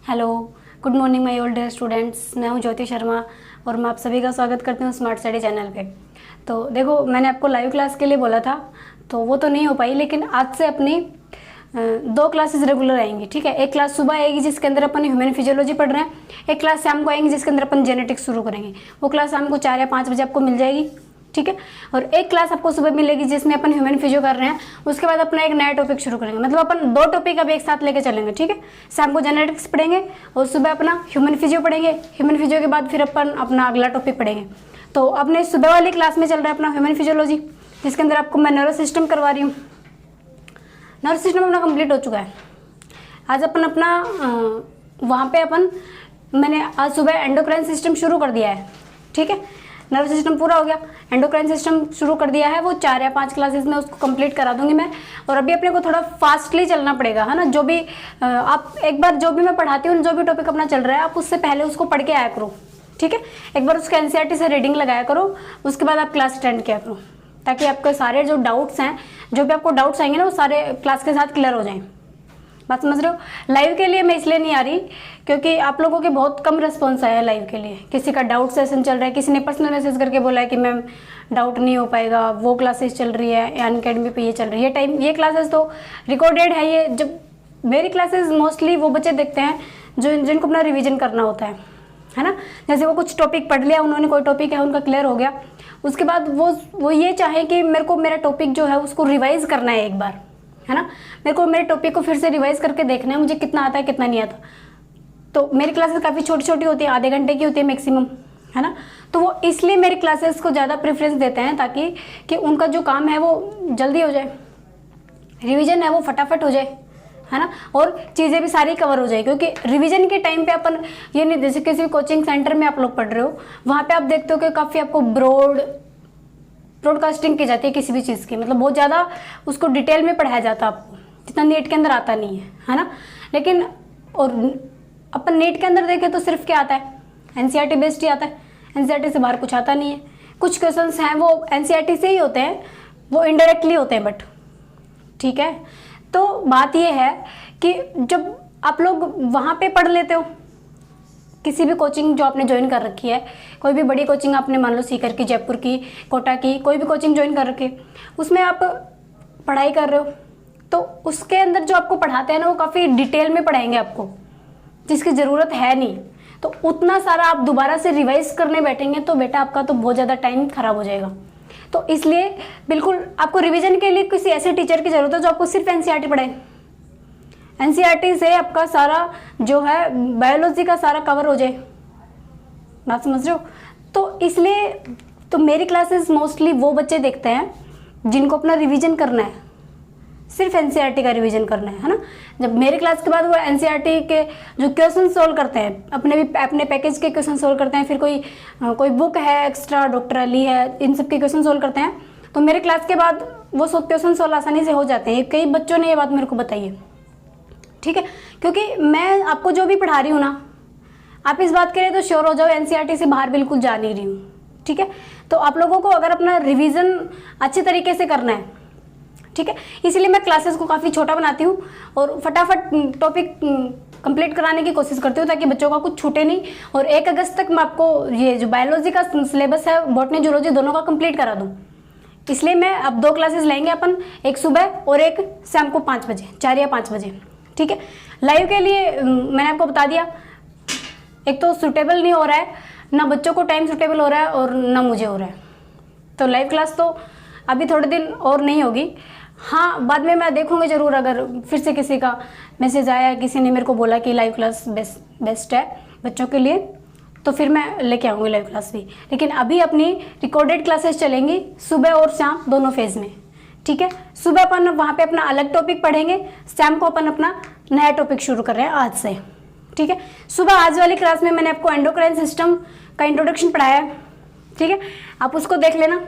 Hello, good morning my old dear students. मैं हूं ज्योति शर्मा और मैं आप सभी का स्वागत करती हूं स्मार्ट स्टडी चैनल पे। तो देखो, मैंने आपको लाइव क्लास के लिए बोला था तो वो तो नहीं हो पाई, लेकिन आज से अपनी दो क्लासेस रेगुलर आएंगी। ठीक है, एक क्लास सुबह आएगी जिसके अंदर अपन ह्यूमन फिजियोलॉजी पढ़ रहे हैं, एक क्लास शाम को आएंगी जिसके अंदर अपन जेनेटिक्स शुरू करेंगे। वो क्लास शाम को 4 या 5 बजे आपको मिल जाएगी। ठीक है, और एक क्लास आपको सुबह मिलेगी जिसमें अपन ह्यूमन फिजियो कर रहे हैं। उसके बाद अपना एक नया टॉपिक शुरू करेंगे, मतलब अपन 2 टॉपिक अब एक साथ लेके चलेंगे। ठीक है, शाम को जेनेटिक्स पढ़ेंगे और सुबह अपना ह्यूमन फिजियो पढ़ेंगे। ह्यूमन फिजियो के बाद फिर अपन अपना अगला टॉपिक पढ़ेंगे। तो अपने सुबह वाली क्लास में चल रहा है अपना ह्यूमन फिजियोलॉजी, जिसके अंदर आपको मैं नर्वस सिस्टम करवा रही हूँ। नर्वस सिस्टम अपना कंप्लीट हो चुका है। आज अपन अपना वहाँ पे मैंने आज सुबह एंडोक्राइन सिस्टम शुरू कर दिया है। ठीक है, नर्वस सिस्टम पूरा हो गया, एंडोक्राइन सिस्टम शुरू कर दिया है। वो 4 या 5 क्लासेस में उसको कंप्लीट करा दूंगी मैं। और अभी अपने को थोड़ा फास्टली चलना पड़ेगा, है ना। जो भी आप एक बार जो भी मैं पढ़ाती हूँ, जो भी टॉपिक अपना चल रहा है, आप उससे पहले उसको पढ़ के आया करो। ठीक है, एक बार उसका एनसीईआरटी से रीडिंग लगाया करो, उसके बाद आप क्लास अटेंड किया करो, ताकि आपके सारे जो डाउट्स हैं, जो भी आपको डाउट्स आएंगे ना, वो सारे क्लास के साथ क्लियर हो जाएं। बात समझ रहे हो। लाइव के लिए मैं इसलिए नहीं आ रही क्योंकि आप लोगों के बहुत कम रिस्पॉन्स आया है लाइव के लिए। किसी का डाउट सेशन चल रहा है, किसी ने पर्सनल मैसेज करके बोला है कि मैम डाउट नहीं हो पाएगा, वो क्लासेस चल रही है या अनअकैडमी पे ये चल रही है टाइम। ये क्लासेस तो रिकॉर्डेड है। ये जब मेरी क्लासेस मोस्टली वो बच्चे देखते हैं जिनको अपना रिविजन करना होता है ना। जैसे वो कुछ टॉपिक पढ़ लिया उन्होंने, कोई टॉपिक है उनका क्लियर हो गया, उसके बाद वो ये चाहे कि मेरे को मेरा टॉपिक जो है उसको रिवाइज करना है एक बार, है ना। मेरे को मेरे टॉपिक को फिर से रिवाइज करके देखना है मुझे कितना आता है कितना नहीं आता। तो मेरी क्लासेस काफ़ी छोटी छोटी होती है, आधे घंटे की होती है मैक्सिमम, है ना। तो वो इसलिए मेरी क्लासेस को ज़्यादा प्रेफरेंस देते हैं ताकि कि उनका जो काम है वो जल्दी हो जाए, रिवीजन है वो फटाफट हो जाए, है ना। और चीज़ें भी सारी कवर हो जाए, क्योंकि रिवीजन के टाइम पे अपन ये नहीं, जैसे किसी कोचिंग सेंटर में आप लोग पढ़ रहे हो, वहाँ पे आप देखते हो कि काफ़ी आपको ब्रॉडकास्टिंग की जाती है किसी भी चीज़ की, मतलब बहुत ज़्यादा उसको डिटेल में पढ़ाया जाता है आपको, जितना नेट के अंदर आता नहीं है ना। लेकिन और अपन नेट के अंदर देखें तो सिर्फ क्या आता है, एनसीईआरटी बेस्ड ही आता है। एनसीईआरटी से बाहर कुछ आता नहीं है। कुछ क्वेश्चंस हैं वो एनसीईआरटी से ही होते हैं, वो इनडायरेक्टली होते हैं बट। ठीक है, तो बात ये है कि जब आप लोग वहाँ पे पढ़ लेते हो, किसी भी कोचिंग जो आपने ज्वाइन कर रखी है, कोई भी बड़ी कोचिंग आपने मान लो सीकर की, जयपुर की, कोटा की, कोई भी कोचिंग ज्वाइन कर रखी है, उसमें आप पढ़ाई कर रहे हो, तो उसके अंदर जो आपको पढ़ाते हैं ना, वो काफ़ी डिटेल में पढ़ाएंगे आपको, जिसकी ज़रूरत है नहीं। तो उतना सारा आप दोबारा से रिवाइज करने बैठेंगे तो बेटा आपका तो बहुत ज़्यादा टाइम खराब हो जाएगा। तो इसलिए बिल्कुल आपको रिवीजन के लिए किसी ऐसे टीचर की ज़रूरत है जो आपको सिर्फ एनसीईआरटी पढ़ाए। एनसीईआरटी से आपका सारा जो है बायोलॉजी का सारा कवर हो जाए। बात समझ रहे हो। तो इसलिए तो मेरी क्लासेस मोस्टली वो बच्चे देखते हैं जिनको अपना रिवीजन करना है, सिर्फ एनसीईआरटी का रिवीजन करना है ना। जब मेरे क्लास के बाद वो एनसीईआरटी के जो क्वेश्चन सोल्व करते हैं, अपने पैकेज के क्वेश्चन सोल्व करते हैं, फिर कोई बुक है एक्स्ट्रा, डॉक्टर अली है, इन सब के क्वेश्चन सोल्व करते हैं, तो मेरे क्लास के बाद वो सब क्वेश्चन सोल्व आसानी से हो जाते हैं। कई बच्चों ने ये बात मेरे को बताई है। ठीक है, क्योंकि मैं आपको जो भी पढ़ा रही हूँ ना, आप इस बात के लिए तो श्योर हो जाओ एनसीईआरटी से बाहर बिल्कुल जा नहीं रही हूँ। ठीक है, तो आप लोगों को अगर अपना रिवीजन अच्छे तरीके से करना है, ठीक है, इसीलिए मैं क्लासेस को काफ़ी छोटा बनाती हूँ और फटाफट टॉपिक कंप्लीट कराने की कोशिश करती हूँ ताकि बच्चों का कुछ छूटे नहीं। और 1 अगस्त तक मैं आपको ये जो बायोलॉजी का सिलेबस है, बॉटनी जूलॉजी दोनों का कंप्लीट करा दूँ। इसलिए मैं अब 2 क्लासेस लेंगे अपन, एक सुबह और एक शाम को 5 बजे, 4 या 5 बजे। ठीक है, लाइव के लिए मैंने आपको बता दिया, एक तो सूटेबल नहीं हो रहा है, ना बच्चों को टाइम सूटेबल हो रहा है और ना मुझे हो रहा है। तो लाइव क्लास तो अभी थोड़े दिन और नहीं होगी। हाँ, बाद में मैं देखूंगी ज़रूर, अगर फिर से किसी का मैसेज आया, किसी ने मेरे को बोला कि लाइव क्लास बेस्ट है बच्चों के लिए, तो फिर मैं लेके आऊँगी लाइव क्लास भी। लेकिन अभी अपनी रिकॉर्डेड क्लासेस चलेंगी सुबह और शाम दोनों फेज में। ठीक है, सुबह अपन वहाँ पे अपना अलग टॉपिक पढ़ेंगे, शाम को अपन अपना नया टॉपिक शुरू कर रहे हैं आज से। ठीक है, सुबह आज वाली क्लास में मैंने आपको एंडोक्राइन सिस्टम का इंट्रोडक्शन पढ़ाया है। ठीक है, आप उसको देख लेना।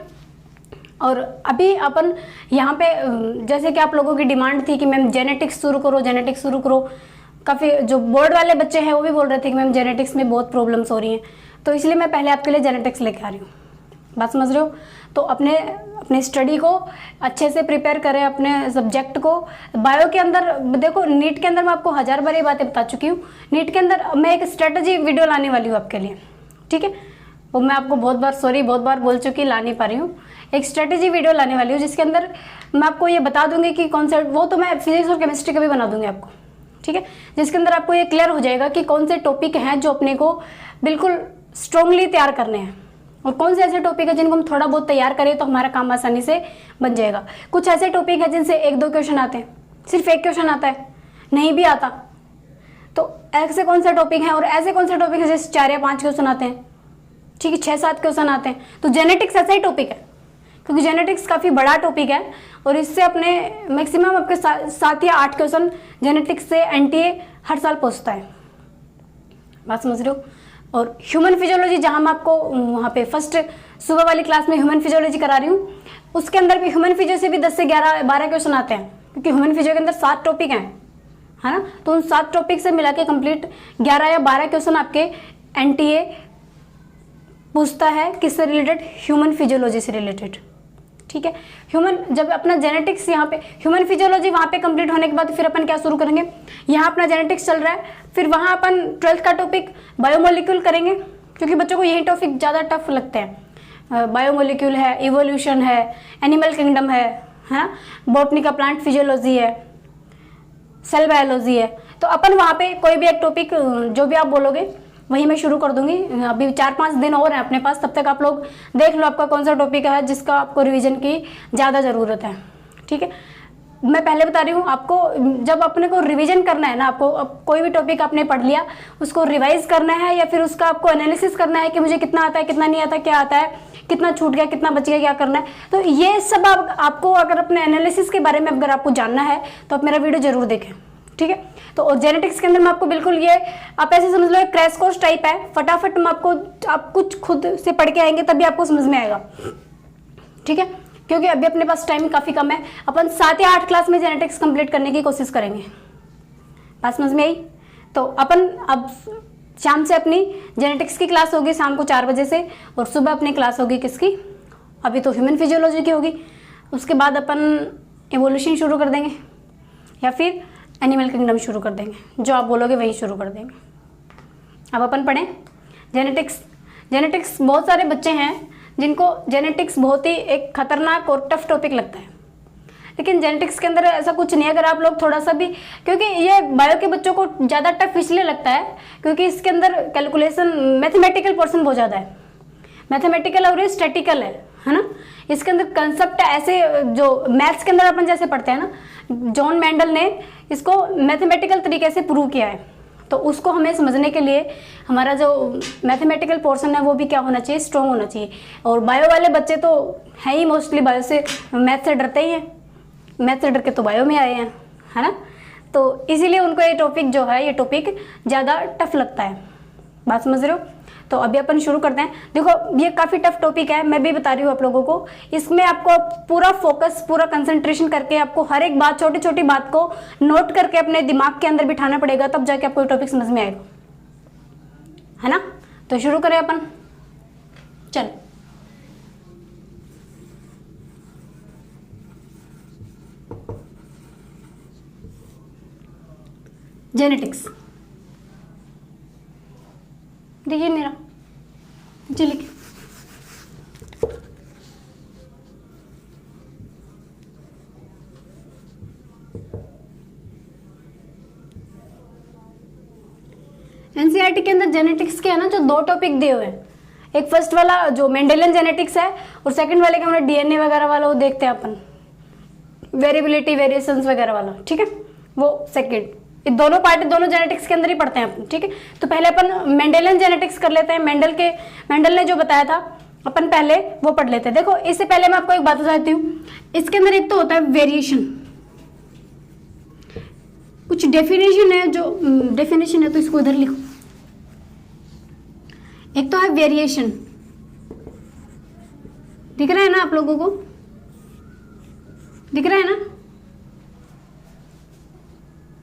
और अभी अपन यहाँ पे जैसे कि आप लोगों की डिमांड थी कि मैम जेनेटिक्स शुरू करो, जेनेटिक्स शुरू करो, काफ़ी जो बोर्ड वाले बच्चे हैं वो भी बोल रहे थे कि मैम जेनेटिक्स में बहुत प्रॉब्लम्स हो रही हैं, तो इसलिए मैं पहले आपके लिए जेनेटिक्स लेके आ रही हूँ। बात समझ रहे हो? तो अपने स्टडी को अच्छे से प्रिपेयर करें, अपने सब्जेक्ट को। बायो के अंदर देखो, नीट के अंदर मैं आपको 1000 बार ये बातें बता चुकी हूँ। नीट के अंदर मैं एक स्ट्रेटजी वीडियो लाने वाली हूँ आपके लिए, ठीक है? वो मैं आपको बहुत बार बोल चुकी, ला नहीं पा रही हूँ। एक स्ट्रेटजी वीडियो लाने वाली हूँ जिसके अंदर मैं आपको ये बता दूंगी कि कौन सा, वो तो मैं फिजिक्स और केमिस्ट्री का भी बना दूंगी आपको, ठीक है? जिसके अंदर आपको ये क्लियर हो जाएगा कि कौन से टॉपिक हैं जो अपने को बिल्कुल स्ट्रांगली तैयार करने हैं, और कौन से ऐसे टॉपिक है जिनको हम थोड़ा बहुत तैयार करें तो हमारा काम आसानी से बन जाएगा। कुछ ऐसे टॉपिक है जिनसे 1-2 क्वेश्चन आते हैं, सिर्फ 1 क्वेश्चन आता है, नहीं भी आता। तो ऐसे कौन सा टॉपिक है, और ऐसे कौन सा टॉपिक है जैसे 4 या 5 क्वेश्चन आते हैं, ठीक है, 6-7 क्वेश्चन आते हैं। तो जेनेटिक्स ऐसा ही टॉपिक है, क्योंकि जेनेटिक्स काफ़ी बड़ा टॉपिक है, और इससे अपने मैक्सिमम आपके 7 या 8 क्वेश्चन जेनेटिक्स से एनटीए हर साल पूछता है। बात समझ रहे हो? और ह्यूमन फिजियोलॉजी, जहाँ मैं आपको वहाँ पे फर्स्ट सुबह वाली क्लास में ह्यूमन फिजियोलॉजी करा रही हूँ, उसके अंदर भी ह्यूमन फिजियो से भी 10 से 12 क्वेश्चन आते हैं, क्योंकि ह्यूमन फिजियो के अंदर 7 टॉपिक हैं, है ना? तो उन 7 टॉपिक से मिला के कंप्लीट 11 या 12 क्वेश्चन आपके एनटीए पूछता है, किससे रिलेटेड? ह्यूमन फिजियोलॉजी से रिलेटेड, ठीक है? ह्यूमन, जब अपना जेनेटिक्स यहाँ पे ह्यूमन फिजियोलॉजी वहाँ पे कंप्लीट होने के बाद फिर अपन क्या शुरू करेंगे? यहाँ अपना जेनेटिक्स चल रहा है, फिर वहाँ अपन 12th का टॉपिक बायोमोलिक्यूल करेंगे, क्योंकि बच्चों को यही टॉपिक ज़्यादा टफ लगते हैं। बायोमोलिक्यूल है, इवोल्यूशन है, एनिमल किंगडम है ना, बॉटनी का प्लांट फिजियोलॉजी है, सेल बायोलॉजी है। तो अपन वहाँ पे कोई भी एक टॉपिक जो भी आप बोलोगे वही मैं शुरू कर दूंगी। अभी 4-5 दिन और हैं अपने पास, तब तक आप लोग देख लो आपका कौन सा टॉपिक है जिसका आपको रिवीजन की ज़्यादा ज़रूरत है, ठीक है? मैं पहले बता रही हूँ आपको, जब अपने को रिवीजन करना है ना, आपको कोई भी टॉपिक आपने पढ़ लिया उसको रिवाइज करना है, या फिर उसका आपको एनालिसिस करना है कि मुझे कितना आता है, कितना नहीं आता, क्या आता है, कितना छूट गया, कितना बच गया, क्या करना है। तो ये सब आपको अगर अपने एनालिसिस के बारे में अगर आपको जानना है तो आप मेरा वीडियो जरूर देखें, ठीक है? तो जेनेटिक्स के अंदर मैं आपको बिल्कुल ये, आप ऐसे समझ लो, क्रैश कोर्स टाइप है, फटाफट मैं आपको, आप कुछ खुद से पढ़ के आएंगे तभी आपको समझ में आएगा, ठीक है? क्योंकि अभी अपने पास टाइम काफ़ी कम है। अपन 7 या 8 क्लास में जेनेटिक्स कंप्लीट करने की कोशिश करेंगे। बात समझ में आई? तो अपन अब शाम से अपनी जेनेटिक्स की क्लास होगी शाम को 4 बजे से, और सुबह अपनी क्लास होगी किसकी? अभी तो ह्यूमन फिजियोलॉजी की होगी। उसके बाद अपन एवोल्यूशन शुरू कर देंगे, या फिर एनिमल किंगडम शुरू कर देंगे, जो आप बोलोगे वही शुरू कर देंगे। अब अपन पढ़ें जेनेटिक्स। जेनेटिक्स, बहुत सारे बच्चे हैं जिनको जेनेटिक्स बहुत ही एक खतरनाक और टफ टॉपिक लगता है, लेकिन जेनेटिक्स के अंदर ऐसा कुछ नहीं है। अगर आप लोग थोड़ा सा भी, क्योंकि ये बायो के बच्चों को ज़्यादा टफ इसलिए लगता है क्योंकि इसके अंदर कैलकुलेशन, मैथमेटिकल पोर्शन बहुत ज़्यादा है, मैथमेटिकल और ये स्टैटिकल है ना। इसके अंदर कंसेप्ट ऐसे, जो मैथ्स के अंदर अपन जैसे पढ़ते हैं ना, जॉन मेंडल ने इसको मैथमेटिकल तरीके से प्रूव किया है। तो उसको हमें समझने के लिए हमारा जो मैथमेटिकल पोर्शन है वो भी क्या होना चाहिए? स्ट्रॉन्ग होना चाहिए। और बायो वाले बच्चे तो हैं ही मोस्टली बायो से, मैथ से डरते ही हैं, मैथ से डर के तो बायो में आए हैं, है ना। तो इसीलिए उनको ये टॉपिक जो है, ये टॉपिक ज़्यादा टफ लगता है। बात समझ रहे हो? तो अभी अपन शुरू करते हैं। देखो ये काफ़ी टफ टॉपिक है, मैं भी बता रही हूँ आप लोगों को। इसमें आपको पूरा फोकस, पूरा कंसंट्रेशन करके आपको हर एक बात, छोटी छोटी बात को नोट करके अपने दिमाग के अंदर बिठाना पड़ेगा, तब जाके आपको ये टॉपिक समझ में आएगा, है ना। तो शुरू करें अपन, चल। जेनेटिक्स देखिए मेरा, चलिए एनसीईआरटी के अंदर जेनेटिक्स के है ना जो 2 टॉपिक दिए हुए हैं, एक फर्स्ट वाला जो मेंडेलियन जेनेटिक्स है, और सेकंड वाले का हमने डीएनए वगैरह वाला वो देखते हैं अपन, वेरिएबिलिटी, वेरिएशंस वगैरह वाला, ठीक है। वो सेकंड, ये दोनों पार्ट दोनों जेनेटिक्स के अंदर ही पढ़ते हैं अपन, ठीक है। तो पहले अपन मेंडेलियन जेनेटिक्स कर लेते हैं। मेंडल ने जो बताया था अपन पहले वो पढ़ लेते हैं। देखो इससे पहले मैं आपको एक बात बताती हूँ, इसके अंदर एक तो होता है वेरिएशन, कुछ डेफिनेशन है, जो डेफिनेशन है तो इसको इधर लिखो। एक तो है वेरिएशन, दिख रहा है ना आप लोगों को, दिख रहा है ना,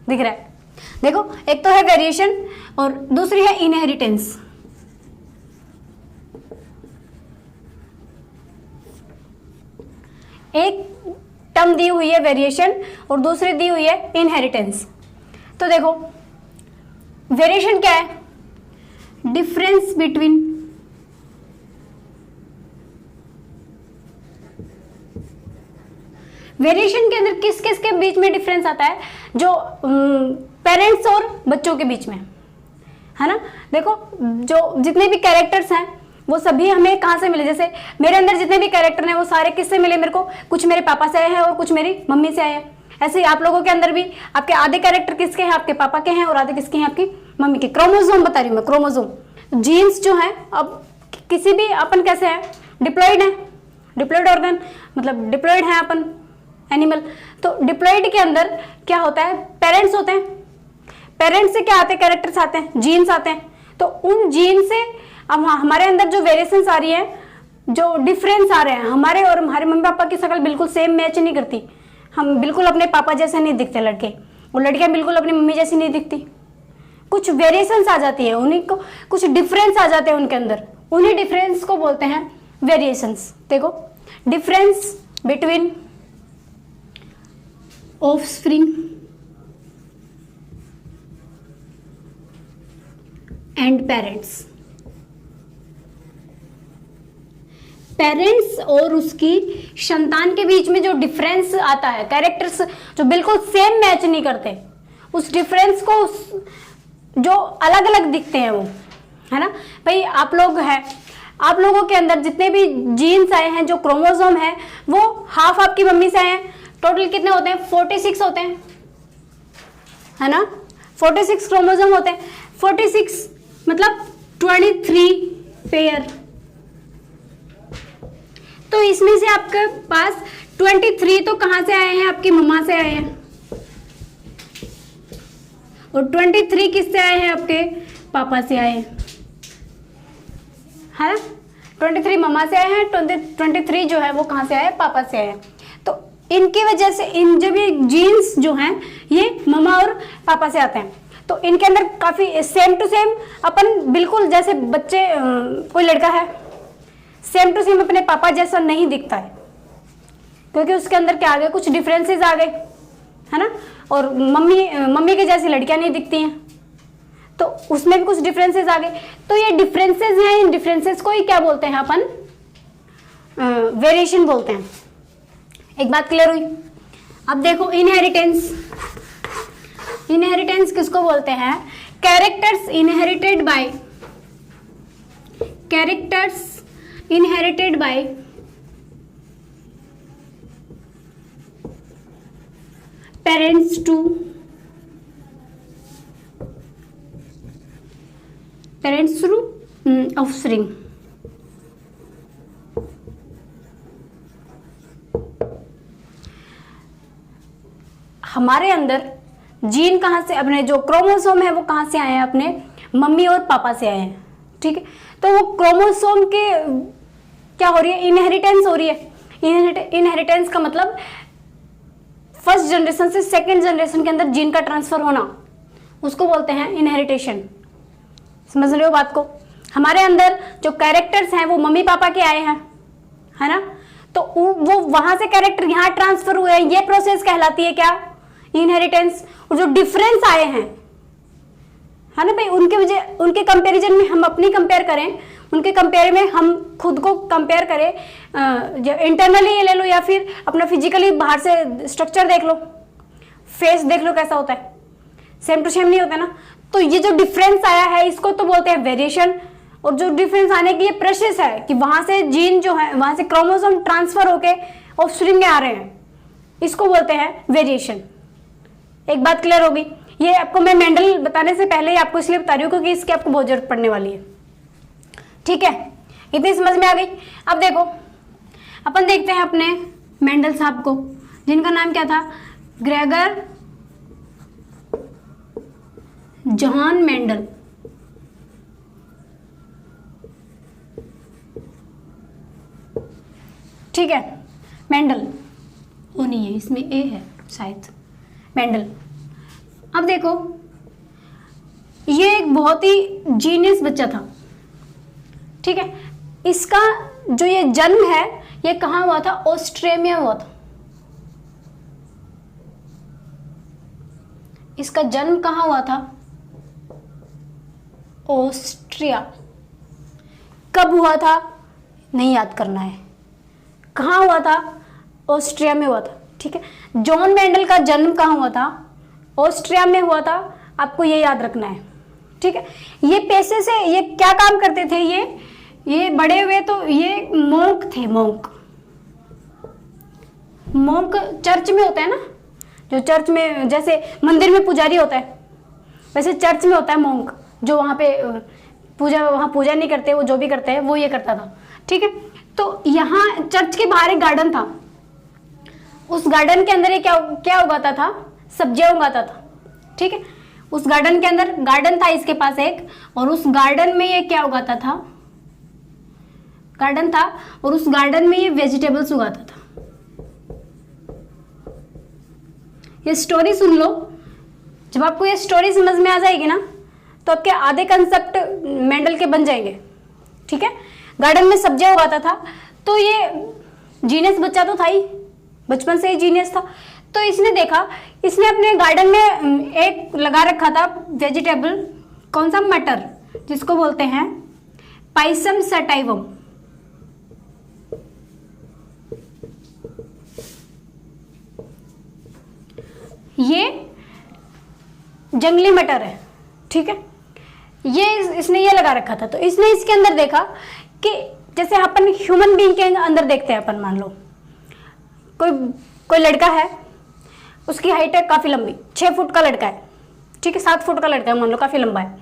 दिख रहा है। देखो एक तो है वेरिएशन और दूसरी है इनहेरिटेंस। एक टर्म दी हुई है वेरिएशन और दूसरी दी हुई है इनहेरिटेंस। तो देखो वेरिएशन क्या है, डिफरेंस बिटवीन वेरिएशन के अंदर किस किस के बीच में डिफरेंस आता है, जो पेरेंट्स और बच्चों के बीच में, है ना। देखो जो जितने भी कैरेक्टर्स हैं वो सभी हमें कहाँ से मिले, जैसे मेरे अंदर जितने भी कैरेक्टर हैं वो सारे किससे मिले मेरे को, कुछ मेरे पापा से आए हैं और कुछ मेरी मम्मी से आए हैं। ऐसे ही आप लोगों के अंदर भी आपके आधे कैरेक्टर किसके हैं, आपके पापा के हैं और आधे किसके हैं, आपकी मम्मी के। क्रोमोसोम बता रही हूँ मैं, क्रोमोसोम जीन्स जो है, अब किसी भी अपन कैसे है, डिप्लॉइड है, डिप्लॉइड ऑर्गन मतलब डिप्लॉइड है अपन एनिमल। तो डिप्लॉइड के अंदर क्या होता है, पेरेंट्स होते हैं, पेरेंट्स से क्या आते हैं, कैरेक्टर्स आते हैं, जीन्स आते हैं। तो उन जीन से अब हमारे अंदर जो वेरिएशंस आ रही है, जो डिफरेंस आ रहे हैं, हमारे और हमारे मम्मी पापा की शक्ल बिल्कुल सेम मैच नहीं करती। हम बिल्कुल अपने पापा जैसे नहीं दिखते लड़के, और लड़कियां बिल्कुल अपनी मम्मी जैसी नहीं दिखती। कुछ वेरिएशंस आ जाती है, उन्हीं को कुछ डिफरेंस आ जाते हैं उनके अंदर, उन्हीं डिफरेंस को बोलते हैं वेरिएशंस। देखो difference between offspring and parents, parents और उसकी संतान के बीच में जो डिफरेंस आता है, कैरेक्टर्स जो बिल्कुल सेम मैच नहीं करते, उस डिफरेंस को जो अलग अलग दिखते हैं वो, है ना भाई। आप लोग हैं, आप लोगों के अंदर जितने भी जीन्स आए हैं, जो क्रोमोसोम है, वो हाफ आपकी मम्मी से आए हैं। टोटल कितने होते हैं, 46 होते हैं, है ना। 46 क्रोमोसोम होते हैं, 46 मतलब 23 पेयर। तो इसमें से आपके पास 23 तो कहां से आए हैं, आपकी मम्मा से आए हैं, और 23 किससे आए हैं, आपके पापा से आए हैं, है ना। 23 मम्मा से आए हैं, 23 जो है वो कहां से आए हैं, पापा से आए हैं। तो इनकी वजह से इन जब ये जीन्स जो हैं ये मम्मा और पापा से आते हैं, तो इनके अंदर काफी सेम टू सेम अपन बिल्कुल जैसे बच्चे, कोई लड़का है सेम टू सेम अपने पापा जैसा नहीं दिखता है, क्योंकि उसके अंदर क्या आ गए, कुछ डिफरेंसेस आ गए, है ना। और मम्मी के जैसी लड़कियां नहीं दिखती हैं, तो उसमें भी कुछ डिफरेंसेस आ गए। तो ये डिफरेंसेस हैं, इन डिफरेंसेस को ही क्या बोलते हैं अपन, वेरिएशन बोलते हैं। एक बात क्लियर हुई। अब देखो इनहेरिटेंस, इनहेरिटेंस किसको बोलते हैं, characters inherited by, characters inherited by parents to parents through offspring। हमारे अंदर जीन कहाँ से, अपने जो क्रोमोसोम है वो कहाँ से आए हैं, अपने मम्मी और पापा से आए हैं, ठीक है। तो वो क्रोमोसोम के क्या हो रही है, इनहेरिटेंस हो रही है। इनहेरिटेंस का मतलब फर्स्ट जनरेशन से सेकंड जनरेशन के अंदर जीन का ट्रांसफर होना, उसको बोलते हैं इनहेरिटेशन। समझ रहे हो बात को। हमारे अंदर जो कैरेक्टर्स हैं वो मम्मी पापा के आए हैं, है ना, तो वो वहां से कैरेक्टर यहाँ ट्रांसफर हुए हैं, ये प्रोसेस कहलाती है क्या, इनहेरिटेंस। और जो डिफरेंस आए हैं, है ना भाई, उनके वजह, उनके कंपैरिजन में हम अपनी कंपेयर करें, उनके कंपेयर में हम खुद को कंपेयर करें, इंटरनली ये ले लो या फिर अपना फिजिकली बाहर से स्ट्रक्चर देख लो, फेस देख लो कैसा होता है, सेम टू सेम नहीं होता ना। तो ये जो डिफरेंस आया है इसको तो बोलते हैं वेरिएशन। और जो डिफरेंस आने की ये प्रोसेस है कि वहां से जीन जो है, वहां से क्रोमोसोम ट्रांसफर होके ऑफस्प्रिंग में आ रहे हैं, इसको बोलते हैं वेरिएशन। एक बात क्लियर होगी। ये आपको मैं मेंडल बताने से पहले ही आपको इसलिए बता रही हूँ क्योंकि इसकी आपको बहुत जरूरत पड़ने वाली है, ठीक है। इतनी समझ में आ गई। अब देखो अपन देखते हैं अपने मेंडल साहब को, जिनका नाम क्या था, ग्रेगर जॉन मेंडल। ठीक है, मेंडल वो नहीं है, इसमें ए है शायद, मेंडल। अब देखो ये एक बहुत ही जीनियस बच्चा था, ठीक है। इसका जो ये जन्म है ये कहाँ हुआ था? ऑस्ट्रिया में हुआ था। इसका जन्म कहाँ हुआ था? ऑस्ट्रिया। कब हुआ था? नहीं याद करना है। कहाँ हुआ था? ऑस्ट्रिया में हुआ था। ठीक है, जॉन मेंडल का जन्म कहाँ हुआ था? ऑस्ट्रिया में हुआ था। आपको ये याद रखना है। ठीक है, ये पैसे से ये क्या काम करते थे? ये बड़े हुए तो ये मोंक थे। मोंक चर्च में होता है ना, जो चर्च में जैसे मंदिर में पुजारी होता है, वैसे चर्च में होता है मोंक, जो वहाँ पे वहाँ पूजा नहीं करते, वो जो भी करते हैं वो ये करता था। ठीक है, तो यहाँ चर्च के बाहर एक गार्डन था। उस गार्डन के अंदर ये क्या उगाता था? सब्जियां उगाता था। ठीक है, उस गार्डन के अंदर गार्डन था इसके पास एक, और उस गार्डन में ये क्या उगाता था? गार्डन था और उस गार्डन में ये वेजिटेबल्स उगाता था। ये स्टोरी सुन लो। जब आपको ये स्टोरी समझ में आ जाएगी ना, तो आपके आधे कंसेप्ट मेंडल के बन जाएंगे। ठीक है, गार्डन में सब्जियां उगाता था, तो ये जीनियस बच्चा तो था ही, बचपन से ही जीनियस था। तो इसने देखा, इसने अपने गार्डन में एक लगा रखा था वेजिटेबल। कौन सा? मटर, जिसको बोलते हैं पाइसम सटाइवम। ये जंगली मटर है। ठीक है, ये इसने ये लगा रखा था। तो इसने इसके अंदर देखा कि जैसे अपन ह्यूमन बीइंग के अंदर देखते हैं, अपन मान लो कोई लड़का है, उसकी हाइट है काफी लंबी, 6 फुट का लड़का है। ठीक है, 7 फुट का लड़का है, मान लो काफी लंबा है।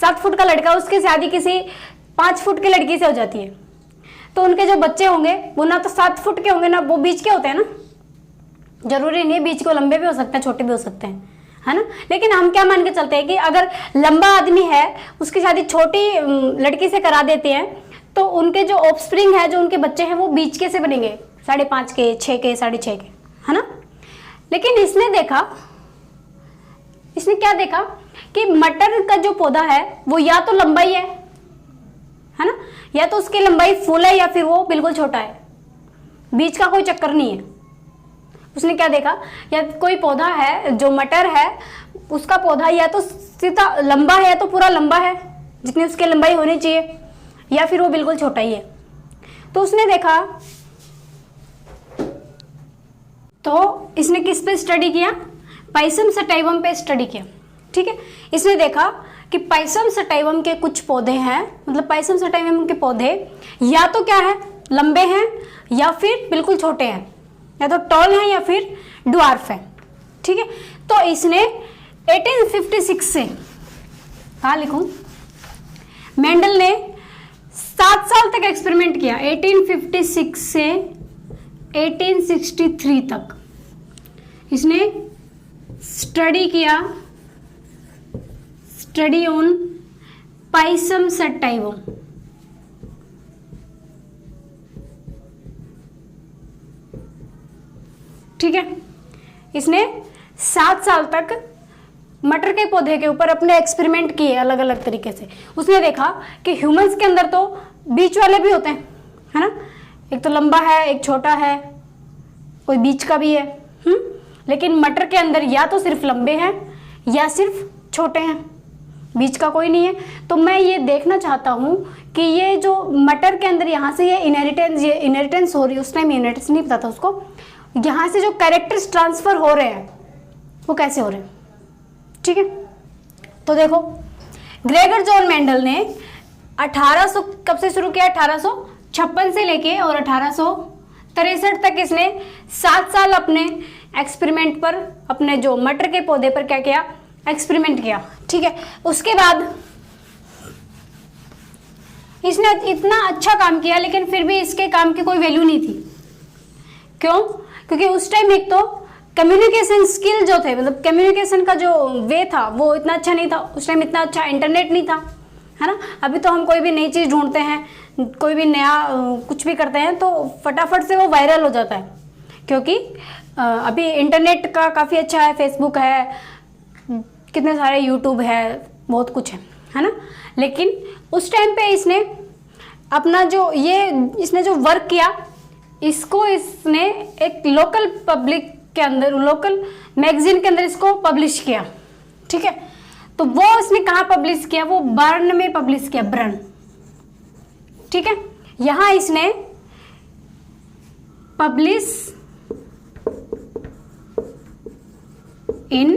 7 फुट का लड़का, उसकी शादी किसी 5 फुट की लड़की से हो जाती है, तो उनके जो बच्चे होंगे वो ना तो 7 फुट के होंगे, ना वो बीच के होते हैं ना। जरूरी नहीं है बीच को लंबे भी हो सकते हैं, छोटे भी हो सकते हैं, है ना। लेकिन हम क्या मान के चलते हैं कि अगर लंबा आदमी है, उसकी शादी छोटी लड़की से करा देते हैं, तो उनके जो ऑफस्प्रिंग है, जो उनके बच्चे हैं, वो बीच के से बनेंगे, 5.5 के, 6 के, 6.5 के, है ना। लेकिन इसने क्या देखा कि मटर का जो पौधा है वो या तो लंबा ही है ना, या तो उसकी लंबाई फुल है, या फिर वो बिल्कुल छोटा है, बीच का कोई चक्कर नहीं है। उसने क्या देखा, या कोई पौधा है जो मटर है, उसका पौधा या तो सीधा लंबा है, तो पूरा लंबा है जितनी उसकी लंबाई होनी चाहिए, या फिर वो बिल्कुल छोटा ही है। तो उसने देखा, तो इसने किस पे स्टडी किया? पाइसम सटाइवम पे स्टडी किया। ठीक है, इसने देखा कि पाइसम सटाइवम के कुछ पौधे हैं, मतलब पाइसम सटाइवम के पौधे या तो क्या है, लंबे हैं, या फिर बिल्कुल छोटे हैं, या तो टॉल हैं, या फिर ड्वार्फ है। ठीक है, तो इसने 1856 से, कहाँ लिखूं, मेंडल ने 7 साल तक एक्सपेरिमेंट किया। 1856 से 1863 तक इसने स्टडी किया, स्टडी ऑन पाइसम सटाइवम। ठीक है, इसने 7 साल तक मटर के पौधे के ऊपर अपने एक्सपेरिमेंट किए अलग अलग तरीके से। उसने देखा कि ह्यूमंस के अंदर तो बीच वाले भी होते हैं, है ना, एक तो लंबा है, एक छोटा है, कोई बीच का भी है। लेकिन मटर के अंदर या तो सिर्फ लंबे हैं, या सिर्फ छोटे हैं, बीच का कोई नहीं है। तो मैं ये देखना चाहता हूँ कि ये जो मटर के अंदर यहाँ से ये इनहेरिटेंस हो रही है, उस टाइम इनहेरिटेंस नहीं पता था उसको, यहाँ से जो कैरेक्टर्स ट्रांसफर हो रहे हैं वो कैसे हो रहे हैं। ठीक है, तो देखो, ग्रेगर जॉन मेंडल ने 1800 कब से शुरू किया? 1856 से लेके और 1863 तक इसने 7 साल अपने एक्सपेरिमेंट पर, अपने जो मटर के पौधे पर क्या किया? एक्सपेरिमेंट किया। ठीक है, उसके बाद इसने इतना अच्छा काम किया, लेकिन फिर भी इसके काम की कोई वैल्यू नहीं थी। क्यों? क्योंकि उस टाइम एक तो कम्युनिकेशन स्किल जो थे, मतलब कम्युनिकेशन का जो वे था वो इतना अच्छा नहीं था। उस टाइम इतना अच्छा इंटरनेट नहीं था, है ना। अभी तो हम कोई भी नई चीज़ ढूंढते हैं, कोई भी नया कुछ भी करते हैं, तो फटाफट से वो वायरल हो जाता है, क्योंकि अभी इंटरनेट का काफ़ी अच्छा है, फेसबुक है, कितने सारे यूट्यूब है, बहुत कुछ है ना। लेकिन उस टाइम पे इसने अपना इसने जो वर्क किया, इसको इसने एक लोकल पब्लिक के अंदर, लोकल मैगजीन के अंदर इसको पब्लिश किया, ठीक है। तो वो इसने कहाँ पब्लिश किया, वो बर्न में पब्लिश किया, बर्न, ठीक है। यहां इसने पब्लिश इन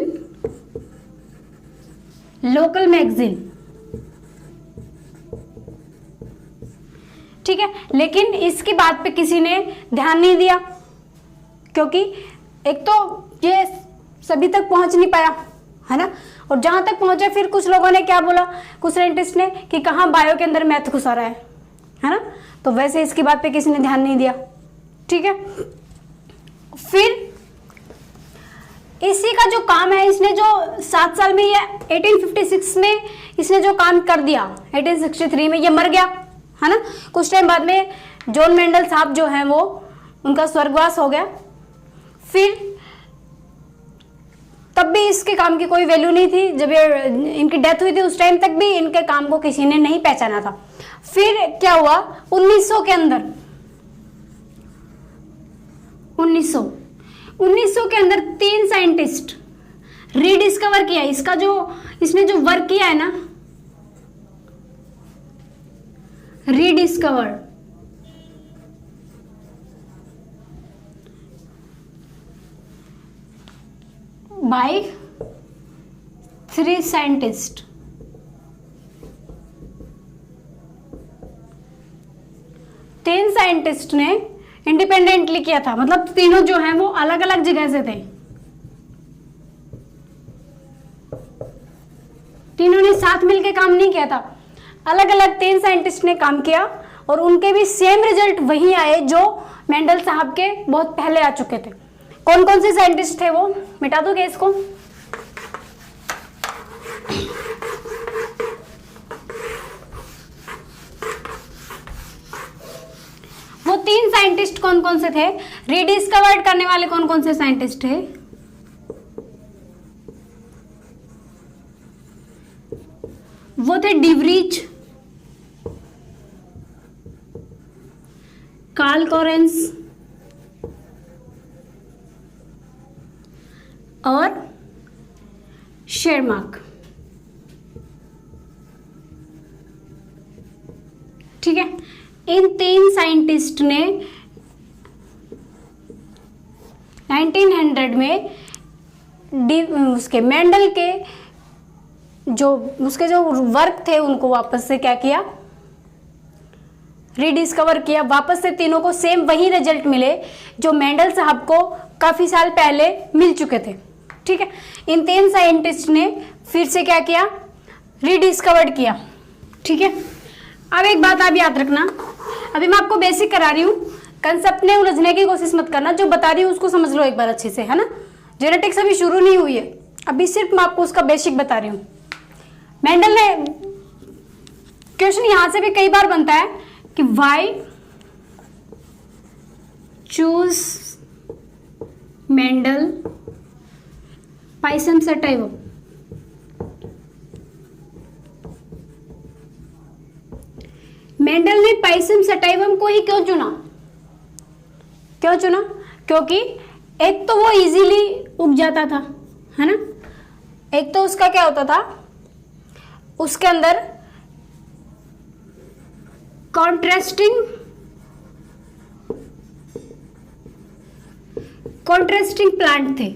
लोकल मैगजीन, ठीक है। लेकिन इसकी बात पे किसी ने ध्यान नहीं दिया, क्योंकि एक तो ये सभी तक पहुंच नहीं पाया, है ना। और जहां तक पहुंचे फिर कुछ लोगों ने क्या बोला, कुछ साइंटिस्ट ने, कि कहां बायो के अंदर मैथ घुसा रहा है ना। तो वैसे इसकी बात पे किसी ने ध्यान नहीं दिया, ठीक है। फिर इसी का जो काम है, इसने जो 7 साल में, ये 1856 में इसने जो काम कर दिया, 1863 में ये मर गया, है ना। कुछ टाइम बाद में जॉन मेंडल साहब जो हैं वो, उनका स्वर्गवास हो गया। फिर तब भी इसके काम की कोई वैल्यू नहीं थी, जब ये इनकी डेथ हुई थी उस टाइम तक भी इनके काम को किसी ने नहीं पहचाना था। फिर क्या हुआ, 1900 के अंदर, 1900 के अंदर 3 साइंटिस्ट रीडिस्कवर किया इसका, जो इसने जो वर्क किया है ना, रीडिस्कवर, बाय 3 साइंटिस्ट। तीन साइंटिस्ट ने इंडिपेंडेंटली किया था, मतलब तीनों जो हैं वो अलग अलग जगह से थे, तीनों ने साथ मिलकर काम नहीं किया था, अलग अलग 3 साइंटिस्ट ने काम किया, और उनके भी सेम रिजल्ट वही आए जो मेंडल साहब के बहुत पहले आ चुके थे। कौन कौन से साइंटिस्ट थे वो, मिटा दोगे इसको, वो 3 साइंटिस्ट कौन कौन से थे, रीडिस्कवर्ड करने वाले कौन कौन से साइंटिस्ट थे, वो थे डिवरीज, कार्ल कॉरेंस और शेरमार्क, ठीक है। इन 3 साइंटिस्ट ने 1900 में उसके मेंडल के जो उसके जो वर्क थे उनको वापस से क्या किया, रीडिस्कवर किया, वापस से तीनों को सेम वही रिजल्ट मिले जो मेंडल साहब को काफी साल पहले मिल चुके थे, ठीक है। इन 3 साइंटिस्ट ने फिर से क्या किया, रीडिस्कवर्ड किया, ठीक है। अब एक बात आप याद रखना, अभी मैं आपको बेसिक करा रही हूँ, कंसेप्ट में उलझने की कोशिश मत करना, जो बता रही हूँ उसको समझ लो एक बार अच्छे से, है ना। जेनेटिक्स अभी शुरू नहीं हुई है, अभी सिर्फ मैं आपको उसका बेसिक बता रही हूँ। मेंडल ने, क्वेश्चन यहां से भी कई बार बनता है कि why choose Mendel Pisum sativum, Mendel ने पाइसम सटाइवम को ही क्यों चुना, क्योंकि एक तो वो इजीली उग जाता था, है ना। एक तो उसका क्या होता था, उसके अंदर कॉन्ट्रास्टिंग प्लांट थे,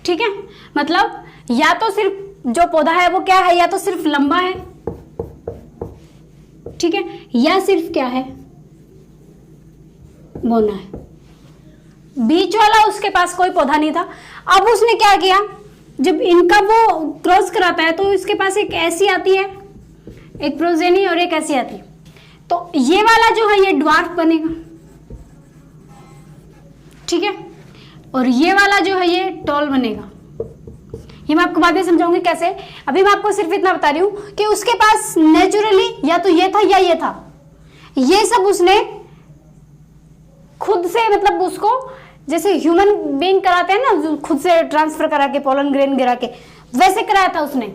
ठीक है। मतलब या तो सिर्फ जो पौधा है वो क्या है, या तो सिर्फ लंबा है, ठीक है, या सिर्फ क्या है, बोना है। बीच वाला उसके पास कोई पौधा नहीं था। अब उसने क्या किया, जब इनका वो क्रॉस कराता है तो इसके पास एक ऐसी आती है, एक प्रोजेनी, और एक ऐसी आती है, तो ये वाला जो है ये ड्वार्फ बनेगा, ठीक है, और ये वाला जो है ये टॉल बनेगा। ये मैं आपको बाद में समझाऊंगी कैसे, अभी मैं आपको सिर्फ इतना बता रही हूं कि उसके पास नेचुरली या तो ये था या ये था, ये सब उसने खुद से, मतलब उसको जैसे ह्यूमन बीइंग कराते हैं ना, खुद से ट्रांसफर करा के, पोलन ग्रेन गिरा के, वैसे कराया था उसने,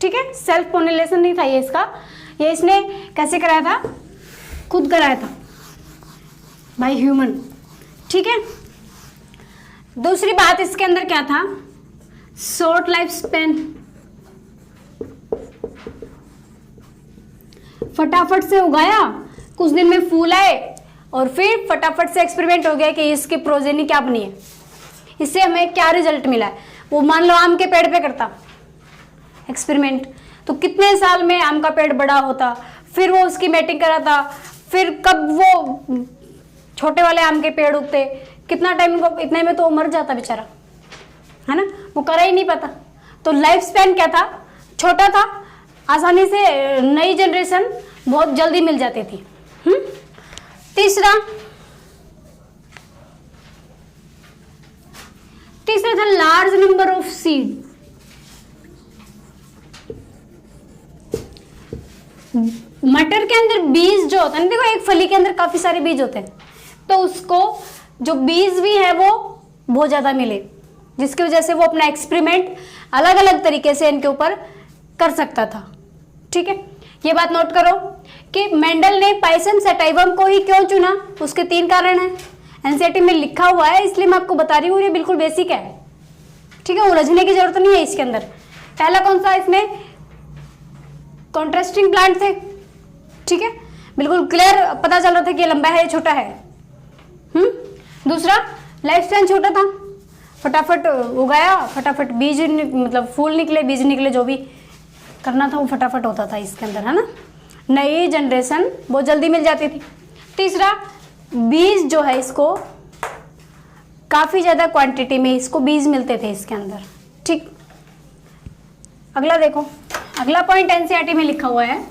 ठीक है। सेल्फ पोलिनेशन नहीं था ये इसका, ये इसने कैसे कराया था, खुद कराया था। By human. ठीक है, दूसरी बात इसके अंदर क्या था, शॉर्ट लाइफ स्पेन, फटाफट से उगाया, कुछ दिन में फूल आए और फिर फटाफट से एक्सपेरिमेंट हो गया कि इसकी प्रोजेनी क्या बनी है, इससे हमें क्या रिजल्ट मिला है। वो मान लो आम के पेड़ पे करता एक्सपेरिमेंट, तो कितने साल में आम का पेड़ बड़ा होता, फिर वो उसकी मैटिंग कराता, फिर कब वो छोटे वाले आम के पेड़ उगते, कितना टाइम, इतने में तो वो मर जाता बेचारा, है ना, वो करा ही नहीं पाता। तो लाइफ स्पैन क्या था, छोटा था, आसानी से नई जनरेशन बहुत जल्दी मिल जाती थी। तीसरा था लार्ज नंबर ऑफ सीड। मटर के अंदर बीज जो होता है ना, देखो एक फली के अंदर काफी सारे बीज होते हैं, तो उसको जो बीज भी है वो बहुत ज्यादा मिले, जिसकी वजह से वो अपना एक्सपेरिमेंट अलग अलग तरीके से इनके ऊपर कर सकता था। ठीक है, ये बात नोट करो कि मेंडल ने पाइसम सटाइवम को ही क्यों चुना, उसके 3 कारण हैं, एनसीईआरटी में लिखा हुआ है, इसलिए मैं आपको बता रही हूँ, ये बिल्कुल बेसिक है। ठीक है, उलझने की जरूरत नहीं है इसके अंदर। पहला कौन सा, इसमें कॉन्ट्रास्टिंग प्लांट थे। ठीक है, बिल्कुल क्लियर पता चल रहा था कि ये लंबा है ये छोटा है। दूसरा लाइफ स्पैन छोटा था, फटाफट उगाया, फटाफट बीज मतलब फूल निकले, बीज निकले, जो भी करना था वो फटाफट होता था इसके अंदर, है ना, नई जनरेशन बहुत जल्दी मिल जाती थी। तीसरा बीज जो है इसको काफी ज्यादा क्वांटिटी में इसको बीज मिलते थे इसके अंदर। ठीक, अगला देखो, अगला पॉइंट एनसीईआरटी में लिखा हुआ है,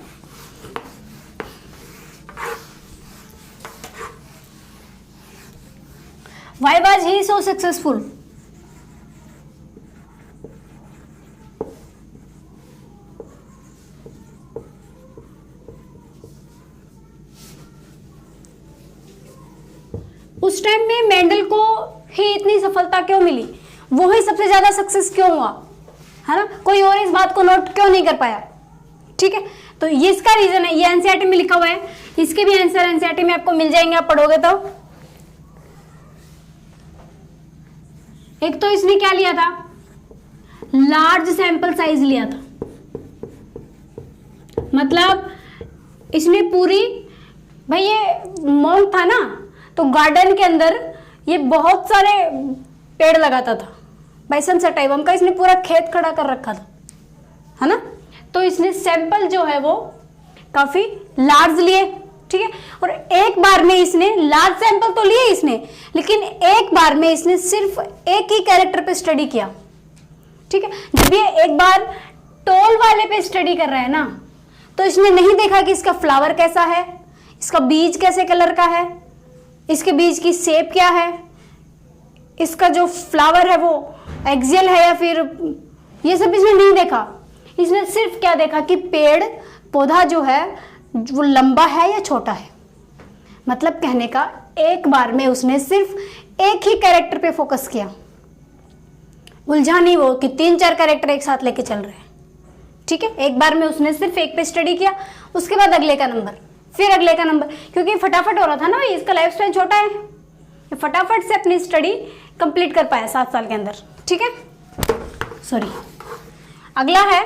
Why was he so successful? उस टाइम में मेंडल को ही इतनी सफलता क्यों मिली, वो ही सबसे ज्यादा सक्सेस क्यों हुआ, है ना, कोई और इस बात को नोट क्यों नहीं कर पाया। ठीक है, तो ये इसका रीजन है, ये एनसीईआरटी में लिखा हुआ है, इसके भी आंसर एनसीईआरटी में आपको मिल जाएंगे, आप पढ़ोगे तो। एक तो इसने क्या लिया था, लार्ज सैंपल साइज लिया था, मतलब इसने पूरी, भाई ये मॉन्क था ना, तो गार्डन के अंदर ये बहुत सारे पेड़ लगाता था, पाइसम सटाइवम का इसने पूरा खेत खड़ा कर रखा था, है ना, तो इसने सैंपल जो है वो काफी लार्ज लिए। ठीक है, और एक बार में इसने लार्ज सैंपल तो लिए इसने, लेकिन एक बार में इसने सिर्फ एक ही कैरेक्टर पे स्टडी किया। ठीक है, जब ये एक बार टोल वाले पे स्टडी कर रहा है ना, तो इसने नहीं देखा कि इसका फ्लावर कैसा है, इसका बीज कैसे कलर का है, इसके बीज की शेप क्या है, इसका जो फ्लावर है वो एक्सियल है या फिर, ये सब इसने नहीं देखा। इसने सिर्फ क्या देखा कि पेड़ पौधा जो है वो लंबा है या छोटा है, मतलब कहने का एक बार में उसने सिर्फ एक ही कैरेक्टर पे फोकस किया, उलझा नहीं वो कि 3-4 कैरेक्टर एक साथ लेके चल रहे हैं। ठीक है, एक बार में उसने सिर्फ एक पे स्टडी किया, उसके बाद अगले का नंबर, फिर अगले का नंबर, क्योंकि फटाफट हो रहा था ना भाई, इसका लाइफ स्पैन छोटा है, फटाफट से अपनी स्टडी कंप्लीट कर पाया 7 साल के अंदर। ठीक है, सॉरी, अगला है,